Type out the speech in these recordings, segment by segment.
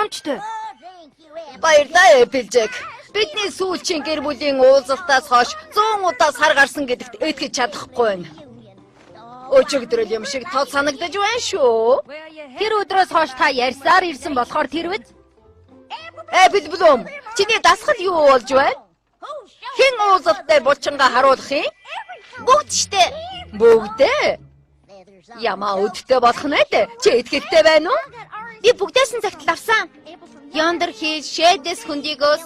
Боломжтой. Баярлалаа Эпплжек. Бидний сүүлчийн гэр бүлийн уулзалтаас хойш 100 удаа сар гарсан гэдэгт итгэж чадахгүй байна. Өчигдөр юм шиг тод санагдаж байна шүү. Тэр өдрөөс хойш та ярьсаар ирсэн болохоор тэр үз. Эппл Блум, чиний дасгал юу болж байна? Хэн уулзалттай булчингаа харуулах юм? Бүгд штэ. Бүгдээ. Ямаа өдөртөө болох нь ээ. Чи итгэвтэй байна уу? Би бүгдээс нь загтал авсан. Йондор Хилс, Шэдэс Хүндигос,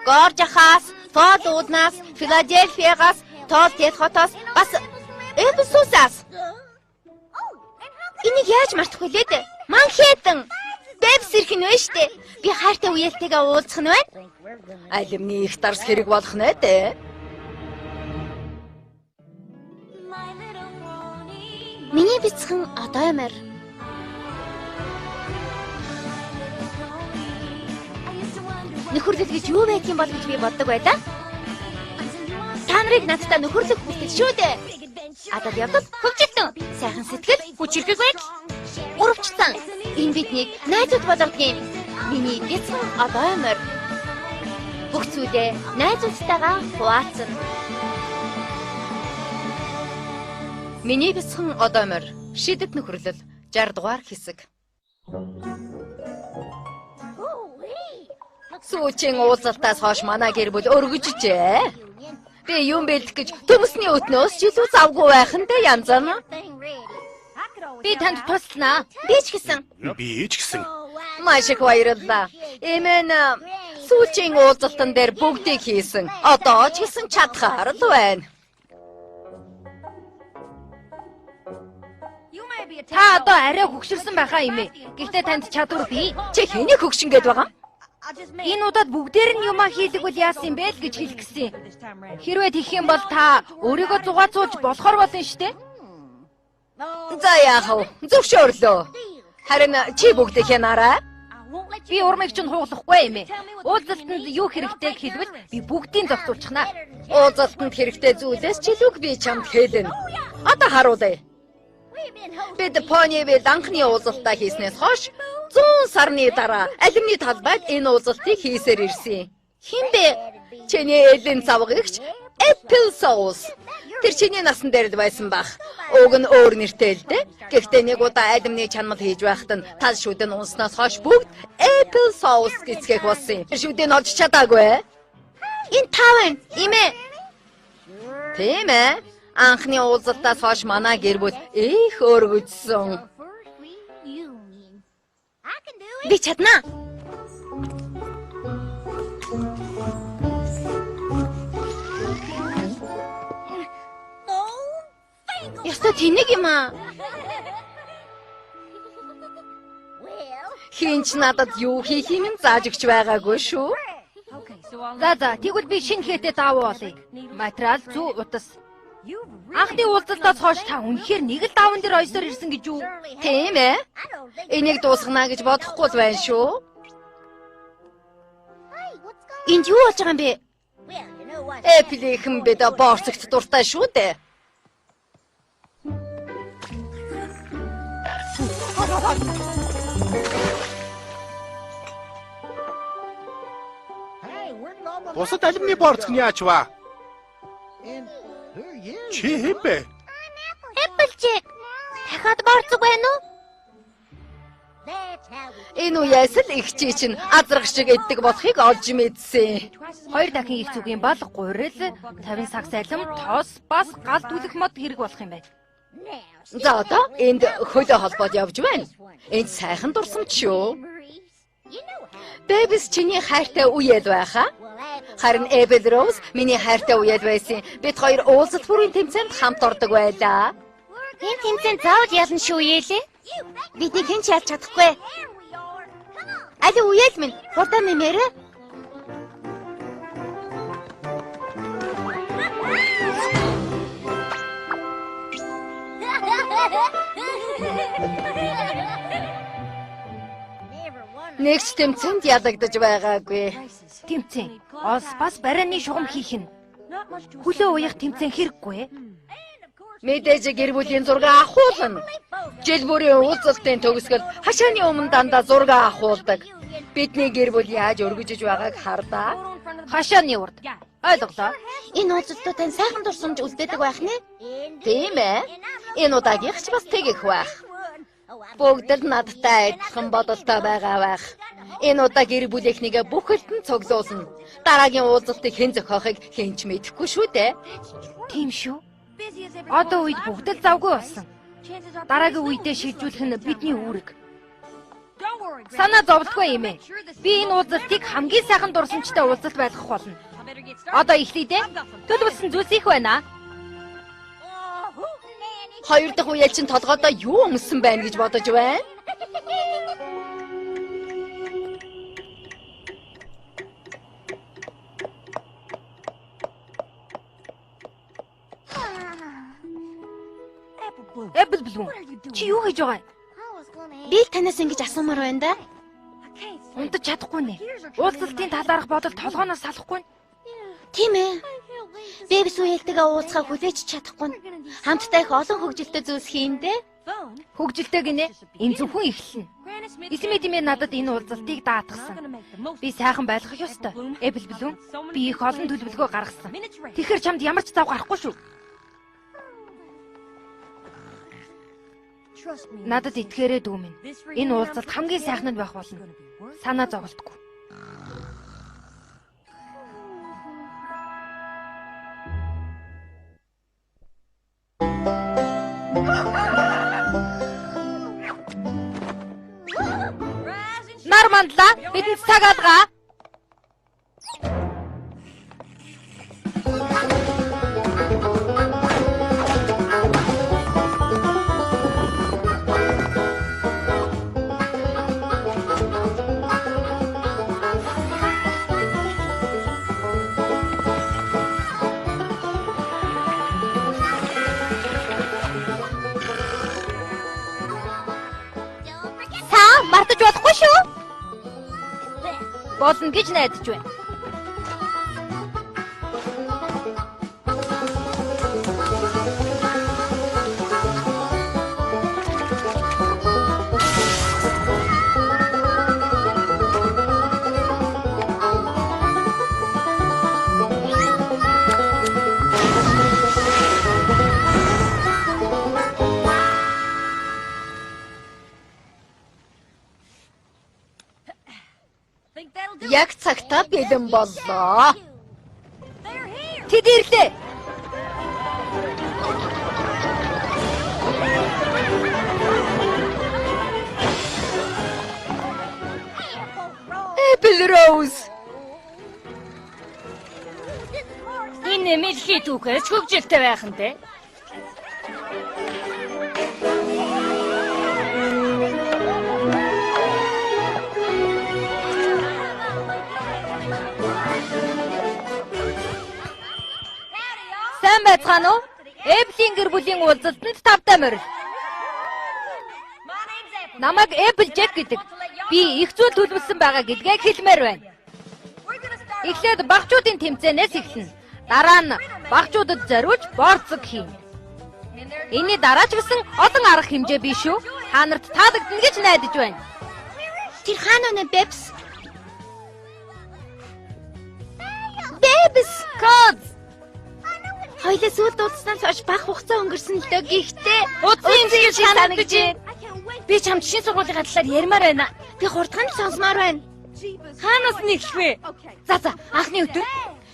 Горжахаас, Фод Уднаас, Филадельфиягаас, Тол Техотоос, бас Эпсусаас. Энийг яаж мартах вэ лээ? Манхэттен. Бэбс ирэх нь вэ штэ. Би хайртай үеэлтэйгээ уулзах нь байна. Алимны их дарс хэрэг болох нь ээ. Миний бяцхан одоо ямар? Нөхөрлөл гэж юу байх юм бол гэж би боддог байлаа. Та нарыг надтай нөхөрлөх хүсэж шүү дээ. Адад явдал хөвчлэн сайхан сэтгэл хүчрхэг байж урвчсан. Энэ биднийг найзууд болгодгийн. Миний бяцхан одоо ямар? Бүх зүйлээ найзуудтайгаа хуваалцсан. Миний бяцхан одоомор шидэт нөхөрлөл 60 дугаар хэсэг. Сүүчийн уулзалтаас хойш манай гэр бүл өргөжжээ. Би юм бэлдэх гэж төмөсний өтнөөс жилүү завгүй байх нь дээ янзана. Би танд туслана. Би ч гэсэн. Маш их баярлалаа. Эмэн сүүчийн уулзалтан дээр бүгдийг хийсэн. Одоо ч гэсэн чадхаар л байна. Та одоо арай хөгшөрсөн байхаа юм ээ. Гэхдээ танд чадвар бий. Чи хэнийг хөгшин гээд байгаа? Энэ удаад бүгдээр нь юмаа хийдэг бол яасан юм бэ л гэж хэлэх гэсэн. Хэрвээ тэгэх юм бол та өөрийгөө зугаацуулж болохоор болно штэ. За яах вэ? Зөвшөөрлөө. Харин чи бүгдийг хянаарай. Би урмыг чинь хуулахгүй юм ээ. Уулзалтанд юу хэрэгтэй хэлбэл би бүгдийг зохицуулчихнаа. Уулзалтанд хэрэгтэй зүйлээс чилүүг би чамд хэлнэ. Одоо харуулъя. Бид Понивил анхны уулзалтаа хийснээс хойш 100 сарны дараа алимны талбайд энэ уулзалтыг хийсээр ирсэн. Хэн бэ? Чиний элийн завгагч Эпплсоус. Тэр чиний насан дээр л байсан бах. Уг нь өөр нэртэй л дээ. Гэхдээ нэг удаа алимны чанмал хийж байхад нь тал шүдэн унснаас хойш бүгд Эпплсоус гэцгээх болсон юм. Тэр шүдэн олж чадаагүй. Энэ таван имэ. Тийм ээ. Анхны уулзалтаас хойш манай гэр бүл их өргөжсөн. Би чаднаа. Яста тэнэг юм аа. Хинч надад юу хийх юм зааж өгч байгаагүй шүү. За тэгвэл би шинэ хээтэй давуу болъё. Материал зүү утас. Анхны уулзалтаас хойш та үнэхээр нэг л даван дээр ойсоор ирсэн гэж юу? Тийм ээ. Энийг дуусгана гэж бодохгүй л байна шүү. Энд юу болж байгаа юм бэ? Эпплийнхэн бид борцогт дуртай шүү дээ. Бусад алимны борцог нь яач вэ? Чи хэв бэ? Эпплжек. Дахиад борцог байна уу? Энэ үеэс л их чи чинь азрах шиг эддэг болохыг олж мэдсэн. 2 дахин их зүгийн бол гурил, 50 сагс алим, тоос, бас гал түлэх мод хэрэг болох юм байна. За одоо энд хөлөө холбоод явж байна. Энд сайхан дурсамж шүү. Бэбс чиний хайртай үеэд байхаа. Харин Эбел Роуз миний хайртай үеэд байсан. Бид хоёр уулзалт бүрийн тэмцээнд хамт ордог байлаа. Энэ тэмцээнд заавал ялна шүү яэлээ. Бидний хэн ч ялж чадахгүй. Али үеэл минь хурдан нэмээрээ. Нэгч тэмцээнд ялагдаж байгаагүй. Тэмцээн. Олс бас барианы шугам хийх нь. Хөлөө уяах тэмцээн хэрэггүй. Мэдээж гэр бүлийн зураг ахуулна. Жил бүрийн уулзалтын төгсгөл хашааны өмнө дандаа зураг ахуулдаг. Бидний гэр бүл яаж өргөжөж байгааг хардаа. Хашааны урд. Ойлголоо. Энэ уулзалтууд тань сайхан дурсамж үлдээдэг байх нэ? Тийм ээ. Энэ удаагийнх ч бас тэгэх байх. Бүгд л надтай адилхан бодолтой байгаа байх. Энэ удаа гэр бүлийнхнийгээ бүхэлд нь цуглуулна. Дараагийн уулзалтыг хэн зохиохыг хэн ч мэдэхгүй шүү дээ. Тийм шүү. Одоо үед бүгд л завгүй болсон. Дараагийн үедээ шийдвүүлэх нь бидний үүрэг. Санаа зовлтгүй юм ээ. Би энэ уулзалтыг хамгийн сайхан дурсамжтай уулзалт байлгах болно. Одоо эхлэе дээ. Төлөвлөсөн зүйлс их байна. Хоёр дахь үеэлчин толгойдоо юу өмсөн байна гэж бодож байна? Apple Bloom. Чи юу хийж байгаа? Би танаас ингэж асуумаар байна да. Унтаж чадахгүй нэ. Уулзалтын талаарх бодол толгооноос салахгүй. Тийм ээ. Бэбс үеэлтэйгээ уулзахаа хүлээж чадахгүй. Хамтдаа их олон хөгжилтэй зүйлс хийн дээ. Хөгжилтэй гинэ. Энэ зөвхөн эхэлнэ. Эсмэдимээ надад энэ уулзалтыг даатгсан. Би сайхан байлгах ёстой. Apple Bloom. Би их олон төлөвлөгөө гаргасан. Тэгэхээр чамд ямар ч зав гарахгүй шүү. Надад итгээрэй дүү минь. Энэ уулзалт хамгийн сайхан нь байх болно. Санаа зовлтгүй. Нар мандлаа бидэнд цаг алгаа. Мартаж болохгүй шүү. Болно гэж найдаж байна. Яг цагтаа бэлэн боллоо. Тэд ирлээ. Apple Rose. Энэ мэлхий түүхээс хөгжилтэй байх нь те. Сайн байцгаана уу? Apple-ийн гэр бүлийн уулзалтанд тавтай морил. Намайг Apple Jack гэдэг. Би их зүйл төлөвлөсөн байгаа гэдгээ хэлмээр байна. Эхлээд багчуудын тэмцээнээс эхэлнэ. Дараа нь багчуудад зориулж борцог хийн. Энийний дараа ч гэсэн олон арга хэмжээ биш үү? Та нарт таалагдана гэж найдаж байна. Тэр хаана вэ, Бэбс? Бэбс, Codes. хоёлаа сүүлд уулзснаас хойш бага хугацаа өнгөрсөн л дөө гэхдээ Утсан юм шиг санагдаж байна. би чамд шинэ сургуулийн талаар ярмаар байна. Би хурдхан сонсомоор байна. Хаанаас нь эхлэх вэ? За анхны өдөр.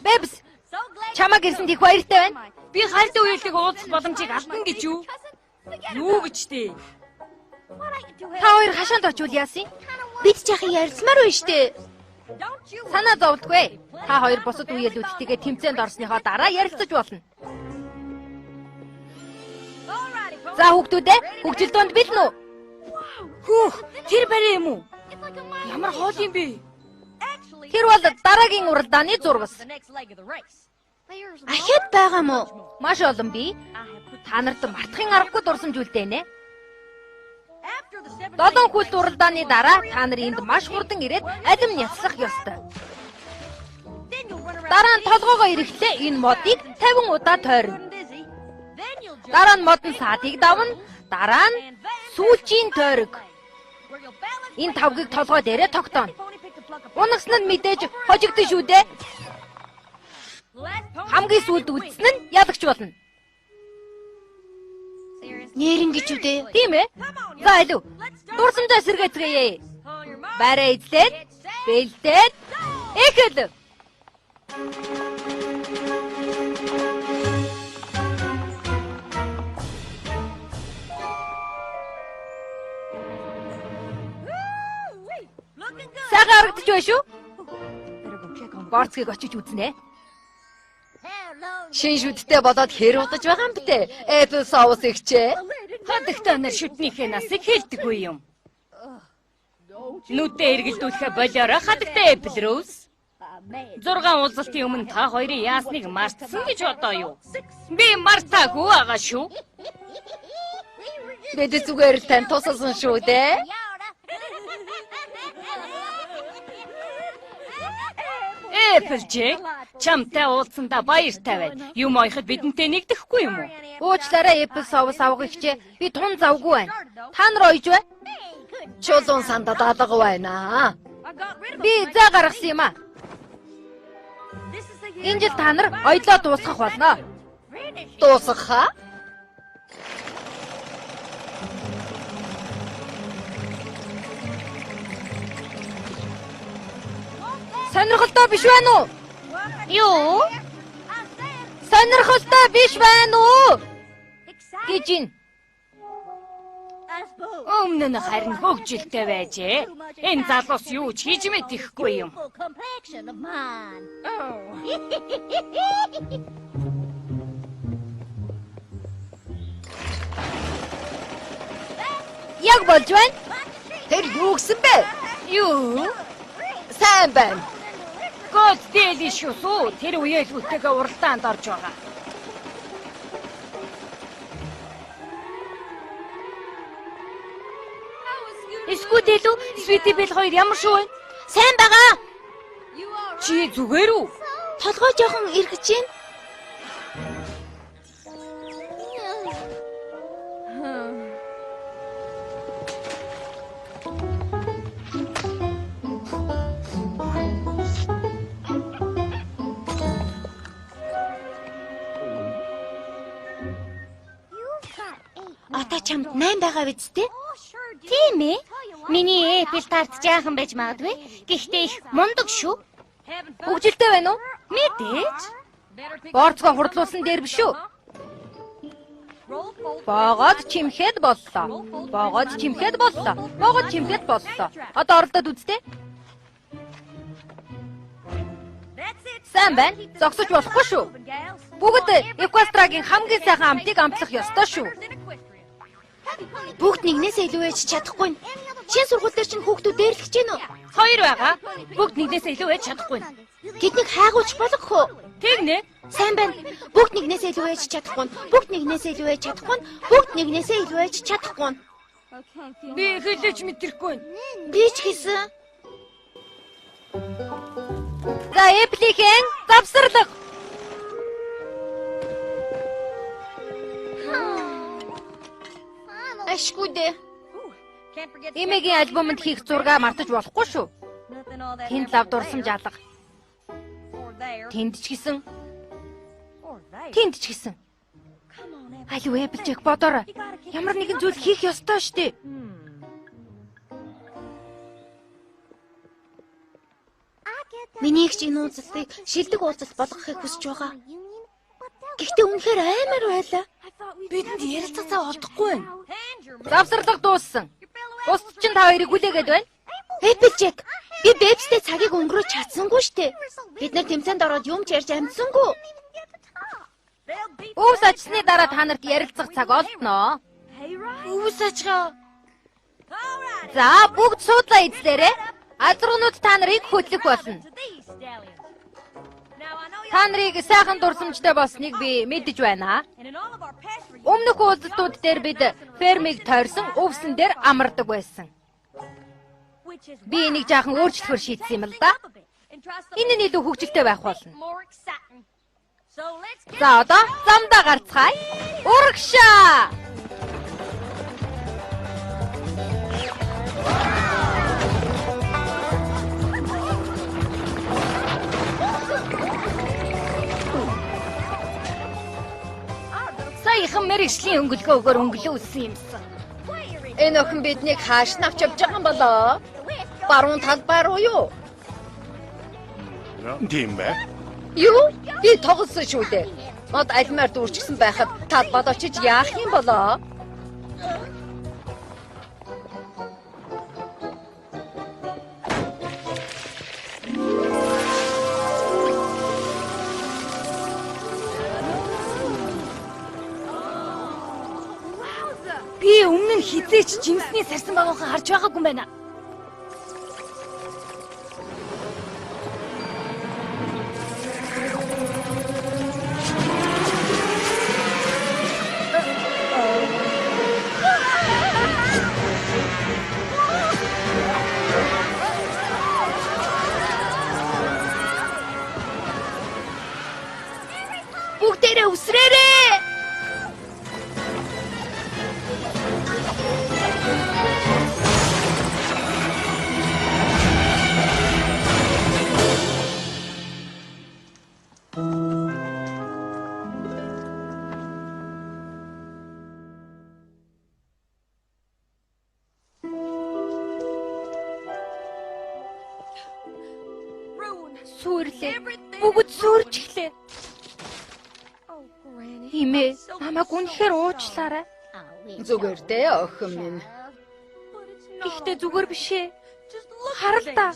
Бэбс. Чамаг ирсэнд их баяртай байна. Би хальт үеэлтийг уулзах боломжийг алдсан гэж юу? Юу гэж дээ? Та хоёр хашаанд очивол яасан? Бид жаахан ярилцмаар байна штэ. Санаа зовлтгүй. Та хоёр бусад үеэлүүдтэйгээ тэмцээнд орсныхоо дараа ярилцаж болно. За хүүхдүүдээ хөгжил донд бэлэн үү? Хүүх, тэр барай юм уу? Ямар хоол юм бэ? Тэр бол дараагийн уралдааны зурвас. Ахиад байгаа мó? Маш олон бий. Та нарт мартахын аргагүй дурсамж үлдээнэ. 7 хүлт уралдааны дараа та нар энд маш хурдан ирээд алим няцлах ёстой. Дараа нь толгоогоо ирэхдээ энэ модыг 50 удаа тойрно. Дараа нь модон саадыг давна. Дараа нь сүүлчийн тойрог. Энэ тавгийг толгой дээрээ тогтооно. Унагсан нь мэдээж хожигдсон шүү дээ. Хамгийн сүүлд үлдсэн нь ялагч болно. Нэрэн гэж үү дээ. Тийм ээ. За илүү. Дурсамжаа сэргээцгээе. Бараа эзлээд, бэлдээд, эхэл. Сайхан харагдаж байна шүү. Борцгийг очиж үзнэ. Шин шүдтэй болоод хэр удаж байгаа юм бэ? Apple sauce ихчээ. Хадагтай нар шүтнийхээ насыг хэлдэггүй юм. Нүдээ эргэлдүүлэхэ болоорой хадагтай Apple Rose. 6 уулзалтын өмнө та хоёрын яасныг мартсан гэж бодоо юу? Би мартаагүй байгаа шүү. Бид зүгээр л тань тусалсан шүү дээ. Applejack, чамтай уулзсандаа баяртай байна. Юм ойход бидэнтэй нэгдэхгүй юм уу? Уучлаарай Apple sauce авах ихчээ. Би тун завгүй байна. Та нар ойж бай. Чулуун сандад алга байна. Би заа гаргасан юм аа. Энэ жил та нар оёлоо дуусгах болно. Дуусгах хаа? Сонирхолтой биш байна уу? Юу? Сонирхолтой биш байна уу? Гэж ин. Өмнө нь харин хөгжилтэй байжээ. Энэ залуус юу ч хийж мэдэхгүй юм. Яг болж байна. Тэр юу гэсэн бэ? Юу? Сайн байна. Гол дэлишүүс үү? Тэр үеэлгүүтэйгээ уралдаанд орж байгаа. Эскүүдэл үү? Sweetie Belle хоёр ямар шүү вэ? Сайн байгаа. Чи зүгээр үү? Толгой жоохон эргэж байна. Одоо чамд 8 байгаа биз дээ? Тийм ээ. Миний Apple Tart жаахан байж магадгүй. Гэхдээ их мундаг шүү. Хөгжилтэй байна уу? Мэдээж. Борцгоо хурдлуулсан дээр биш үү? Богод чимхэд боллоо. Богод чимхэд боллоо. Богод чимхэд боллоо. Одоо оролдоод үзтээ. Сайн байна. Зогсож болохгүй шүү. Бүгд Equestriaгийн хамгийн сайхан амтыг амтлах ёстой шүү. Бүгд нэгнээсээ илүү ээж чадахгүй. Шинэ сургууль дээр чинь хүүхдүүд дээрлэж гин үү? Хоёр байгаа. Бүгд нэгнээсээ илүү ээж чадахгүй. Тэднийг хайгуулж болох уу? Тэгнэ. Сайн байна. Бүгд нэгнээсээ илүү ээж чадахгүй. Бүгд нэгнээсээ илүү ээж чадахгүй. Бүгд нэгнээсээ илүү ээж чадахгүй. Би хэлж мэдрэхгүй. Би ч гэсэн. За Apple-ийн завсарлага. Ашгүй дээ. Эмэгийн альбомонд хийх зураг мартаж болохгүй шүү. Тэнд лав дурсамж алга. Тэнд ч гэсэн. Тэнд ч гэсэн. Алуу Applejack бодоорой. Ямар нэгэн зүйл хийх ёстой штэ. Минийх ч энэ уулзалтыг шилдэг уулзалт болгохыг хүсэж байгаа. Гэхдээ үнэхээр аймаар байлаа. Бидэнд ярилцахаа олдохгүй байна. Завсарлага дууссан. Бусд чинь та хоёрыг хүлээгээд байна. Applejack, би бэбстэй цагийг өнгөрөөж чадсангүй штэ. Бид нар тэмцээнд ороод юм ч ярьж амжсангүй. Өвс ажсны дараа та нарт ярилцах цаг олдноо. Өвс ажгаа. За бүгд суудлаа эзлээрэй. Азруунууд та нарыг хөдлөх болно. Та нарыг сайхан дурсамжтай болсныг би мэдэж байна. Өмнөх уулзалтууд дээр бид фермийг тойрсон өвсөн дээр амардаг байсан. Би энийг жаахан өөрчлөхөр шийдсэн юм л да. Энэ нь илүү хөгжилтэй байх болно. За одоо замдаа гарцгаая. Урагшаа! саяхан мэрэгжлийн өнгөлгөөгөөр өнгөлөөсөн юмсан. Энэ охин биднийг хааш нь авч явж байгаа юм болоо? Баруун талбай руу юу? Тийм бай. Юу? Би тоглосон шүү дээ. Мод альмаар дүүрчсэн байхад талбайд очиж яах юм болоо? Би өмнө нь хизээч жимсний сарсан байгаагаа харж байгаагүй юм байна. Бүгдээрээ үсрээрээ. Сүрлээ. Бүгд сүрж эхлээ. Химээ, намайг үнэхээр уучлаарай. Зүгээр дээ охин минь. Гэхдээ зүгээр биш ээ. Харал та.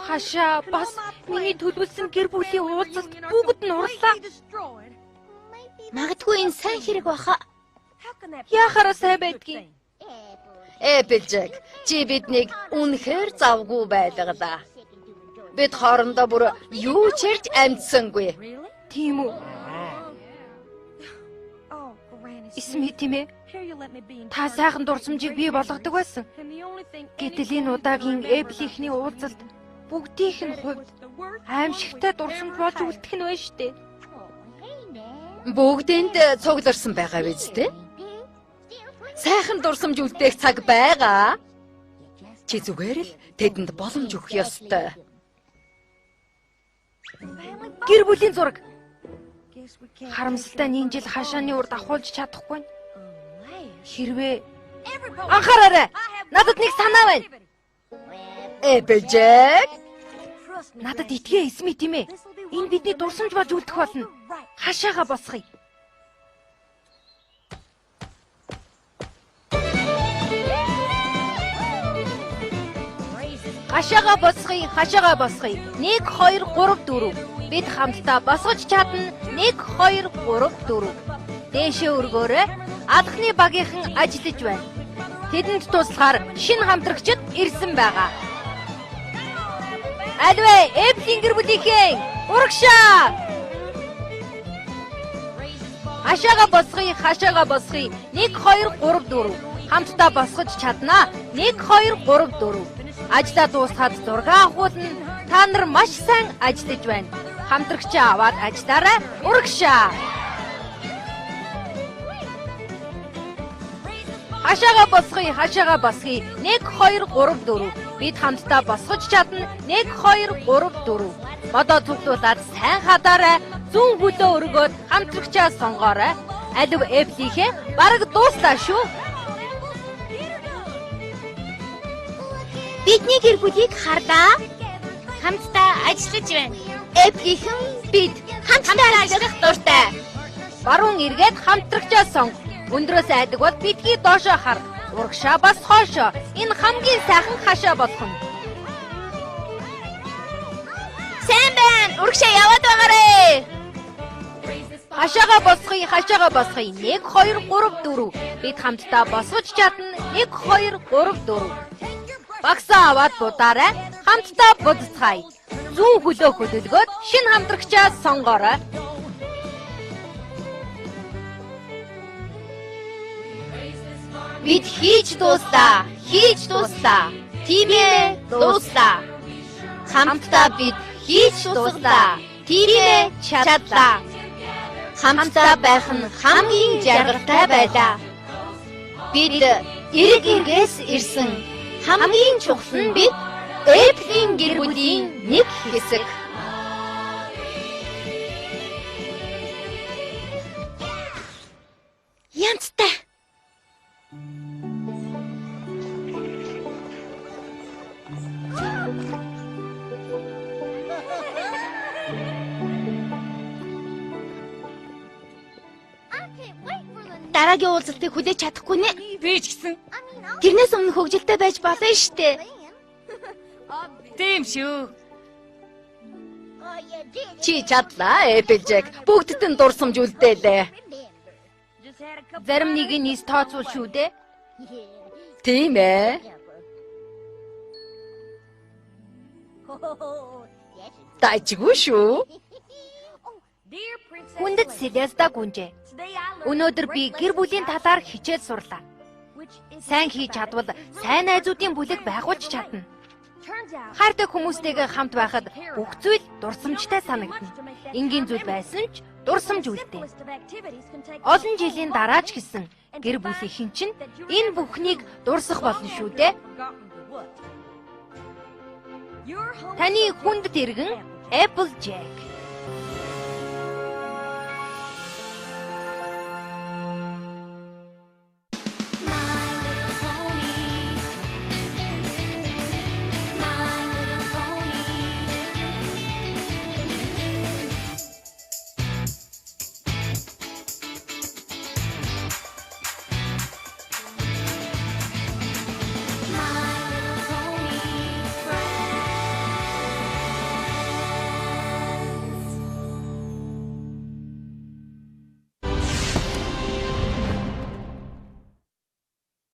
Хашаа бас миний төлөвлөсөн гэр бүлийн уулзалт бүгд нурлаа. Магадгүй энэ сайн хэрэг баха. Яахаараа сайн байдгийг. Эпплжек, чи биднийг үнэхээр завгүй байлгалаа. Бид хоорондоо бүр юу ч ярьж амжсангүй. Тийм үү? Эсми тийм ээ. Та сайхан дурсамжийг бий болгодог байсан. Гэтэл энэ удаагийн Эпплийнхний уулзалт бүгдийнх нь хувьд аимшигтай дурсамж болж үлдэх нь байна штэ. Бүгдэнд цугларсан байгаа биз дээ? Сайхан дурсамж үлдээх цаг байгаа. Чи зүгээр л тэдэнд боломж өгөх ёстой. Гэр бүлийн зураг. Харамсалтай энэ жил хашааны урд ахуулж чадахгүй. Хэрвээ анхаараарай. Надад нэг санаа байна. Эпплжек, Надад итгээ эсми тийм ээ. Энэ бидний дурсамж болж үлдэх болно. Хашаага босгоё. Хашаага босгоё, хашаага босгоё. 1 2 3 4. Бид хамтдаа босгож чадна. 1 2 3 4. Дээшээ өргөөрэй. Алхны багийнхан ажиллаж байна. Тэдэнд туслахаар шинэ хамтрагчид ирсэн байгаа. Альвэ, Эплийн гэр бүлийнхэн урагшаа! Хашаага босгоё, хашаага босгоё. 1 2 3 4. Хамтдаа босгож чаднаа. 1 2 3 4. Ажлаа дуусгаад зураг авахулна. Та нар маш сайн ажиллаж байна. Хамтрагчаа аваад ажиллаарай. Урагшаа! Хашаага босгоё, хашаага босгоё. 1 2 3 4. Бид хамтдаа босгож чадна. 1 2 3 4. Бодоо цуглуулад сайн хадаарай. Зүүн хөлөө өргөөд хамтрагчаа сонгоорой. Алив Эплийнхээ бараг дууслаа шүү. Бидний гэр бүлийг харлаа. Хамтдаа ажиллаж байна. Эпплийнхэн бид хамтдаа ажиллах дуртай. Баруун эргээд хамтрагчаа сонго. Өндрөөс айдаг бол бидгийг доошоо хар. Урагшаа бас хоошоо. Энэ хамгийн сайхан хашаа болох нь. Сайн байна. Урагшаа яваад байгаарэ. Хашаага босгоё, хашаага босгоё. 1 2 3 4. Бид хамтдаа босгож чадна. 1 2 3 4. Багсаа аваад будаарай. Хамтдаа будцгаая. Зүүн хөлөө хөдөлгөөд шинэ хамтрагчаа сонгоорой. Бид хийж дууслаа. Хийж дууслаа. Тийм ээ, дууслаа. Хамтдаа бид хийж дууслаа. Тийм ээ, чадлаа. Хамтдаа байх нь хамгийн жаргалтай байлаа. Бид эрг эргээс ирсэн. Хамгийн чухал нь бид Эплийн гэр бүлийн нэг хэсэг. янзтай. Дараагийн уулзалтыг хүлээж чадахгүй нэ. Би ч гэсэн Тэрнээс өмнө хөгжилтэй байж болно штэ. тийм шүү. Чи чадлаа, Applejack. Бүгдд нь дурсамжуулдээ лээ. Зарим нэг нь тооцвол шүү дээ. Тийм ээ. Тайчгүй шүү. Хүндэт Селеста гүнжээ. Өнөөдөр би гэр бүлийн талаар хичээл сурлаа. Сайн хийж чадвал сайн найзуудын бүлэг байгуулж чадна. Хайртай хүмүүстэйгээ хамт байхад бүх зүйл дурсамжтай санагдана. Энгийн зүйл байсан ч дурсамж үлдээ. Олон жилийн дараа ч гэсэн гэр бүлийнхэн чинь энэ бүхнийг дурсах болно шүү дээ. Таны хүндэт иргэн Applejack.